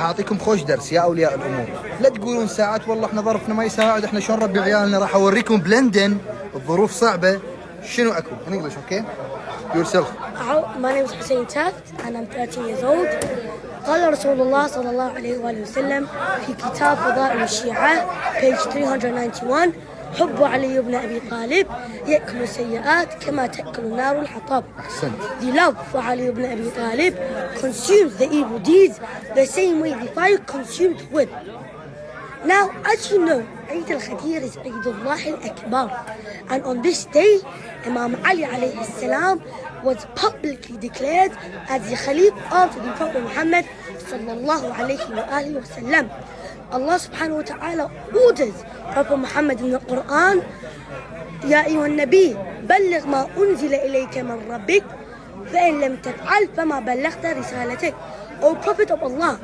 أعطيكم خوش درس يا أولياء الأمور، لا تقولون ساعات والله احنا ظرفنا ما يساعد، احنا شلون نربي عيالنا. راح أوريكم بلندن الظروف صعبة شنو أكو. In English, okay? Yourself. My name is Hussein Taft and I'm 13 years old. قال رسول الله صلى الله عليه وآله وسلم في كتاب فضائل الشيعة page 391: حب علي بن أبي طالب يأكل السيئات كما تأكل النار الحطب. The love for Ali ibn Abi Talib consumes the evil deeds the same way the fire consumes wood. Now, as you know, Eid al-Khadir is Eidullah al-Akbar, and on this day, Imam Ali alayhi salam was publicly declared as the Khalif of the Prophet Muhammad sallallahu alayhi wa alihi wa sallam. Allah subhanahu wa ta'ala orders Prophet Muhammad in the Quran, يا أيها النبي بلغ ما أنزل إليك من ربك فإن لم تفعل فما بلغت رسالتك. O Prophet of Allah,